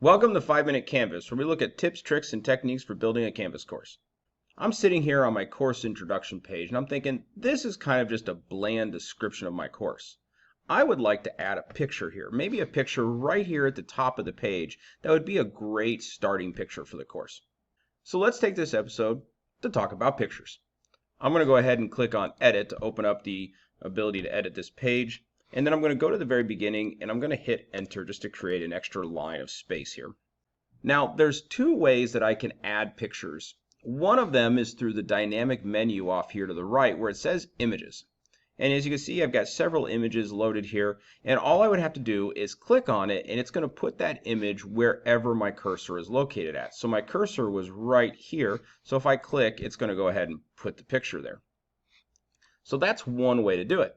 Welcome to 5-Minute Canvas, where we look at tips, tricks, and techniques for building a Canvas course. I'm sitting here on my course introduction page, and I'm thinking, this is kind of just a bland description of my course. I would like to add a picture here, maybe a picture right here at the top of the page. That would be a great starting picture for the course. So let's take this episode to talk about pictures. I'm going to go ahead and click on Edit to open up the ability to edit this page. And then I'm going to go to the very beginning and I'm going to hit enter just to create an extra line of space here. Now there's two ways that I can add pictures. One of them is through the dynamic menu off here to the right where it says images. And as you can see, I've got several images loaded here, and all I would have to do is click on it and it's going to put that image wherever my cursor is located at. So my cursor was right here, so if I click, it's going to go ahead and put the picture there. So that's one way to do it.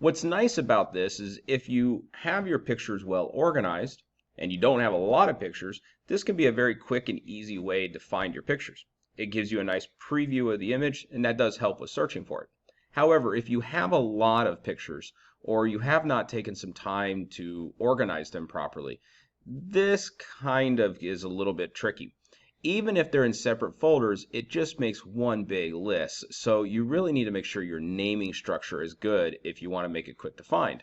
What's nice about this is if you have your pictures well organized and you don't have a lot of pictures, this can be a very quick and easy way to find your pictures. It gives you a nice preview of the image, and that does help with searching for it. However, if you have a lot of pictures or you have not taken some time to organize them properly, this kind of is a little bit tricky. Even if they're in separate folders, it just makes one big list. So you really need to make sure your naming structure is good if you want to make it quick to find.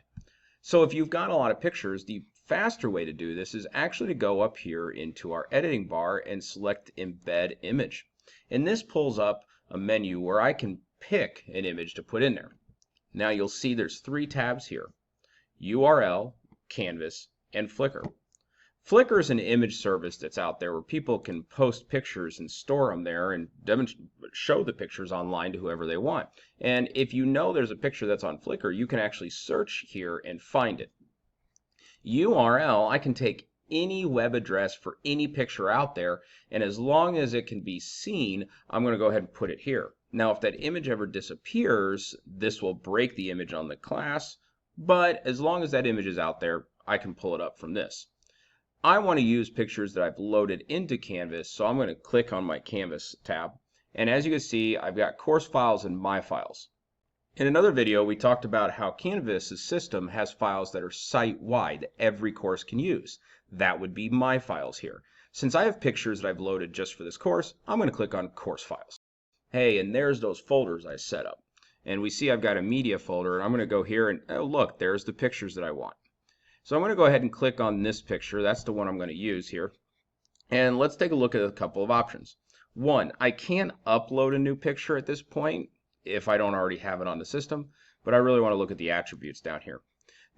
So if you've got a lot of pictures, the faster way to do this is actually to go up here into our editing bar and select Embed Image. And this pulls up a menu where I can pick an image to put in there. Now you'll see there's three tabs here: URL, Canvas, and Flickr. Flickr is an image service that's out there where people can post pictures and store them there and show the pictures online to whoever they want. And if you know there's a picture that's on Flickr, you can actually search here and find it. URL, I can take any web address for any picture out there, and as long as it can be seen, I'm going to go ahead and put it here. Now if that image ever disappears, this will break the image on the class, but as long as that image is out there, I can pull it up from this. I want to use pictures that I've loaded into Canvas, so I'm going to click on my Canvas tab, and as you can see, I've got course files and my files. In another video, we talked about how Canvas's system has files that are site-wide that every course can use. That would be my files here. Since I have pictures that I've loaded just for this course, I'm going to click on Course Files. Hey, and there's those folders I set up. And we see I've got a media folder, and I'm going to go here and, oh look, there's the pictures that I want. So I'm going to go ahead and click on this picture. That's the one I'm going to use here. And let's take a look at a couple of options. One, I can't upload a new picture at this point if I don't already have it on the system, but I really want to look at the attributes down here.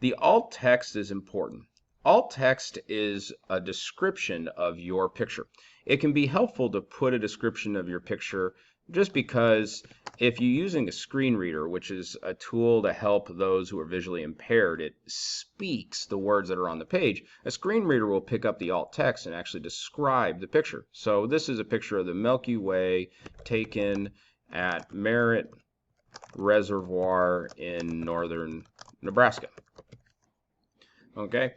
The alt text is important. Alt text is a description of your picture. It can be helpful to put a description of your picture just because if you're using a screenreader, which is a tool to help those who are visually impaired, it speaks the words that are on the page. A screenreader will pick up the alt text and actually describe the picture. So this is a picture of the Milky Way taken at Merritt Reservoir in northern Nebraska. Okay,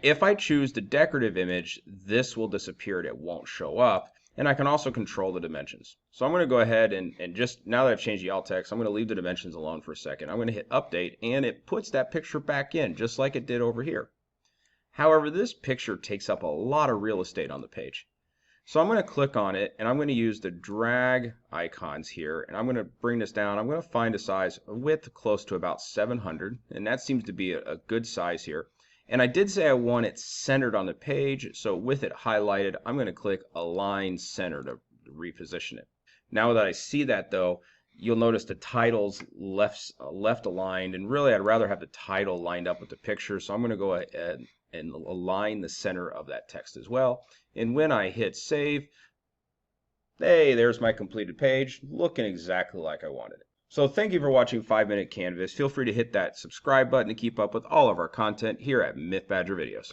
if I choose the decorative image, this will disappear and it won't show up. And I can also control the dimensions. So I'm going to go ahead and just, now that I've changed the alt text, I'm going to leave the dimensions alone for a second. I'm going to hit update and it puts that picture back in just like it did over here. However, this picture takes up a lot of real estate on the page. So I'm going to click on it and I'm going to use the drag icons here and I'm going to bring this down. I'm going to find a size, a width close to about 700, and that seems to be a good size here. And I did say I want it centered on the page, so with it highlighted, I'm going to click Align Center to reposition it. Now that I see that though, you'll notice the title's left aligned, and really I'd rather have the title lined up with the picture, so I'm going to go ahead and align the center of that text as well. And when I hit save, hey, there's my completed page, looking exactly like I wanted it. So thank you for watching 5-Minute Canvas. Feel free to hit that subscribe button to keep up with all of our content here at Myth Badger Videos.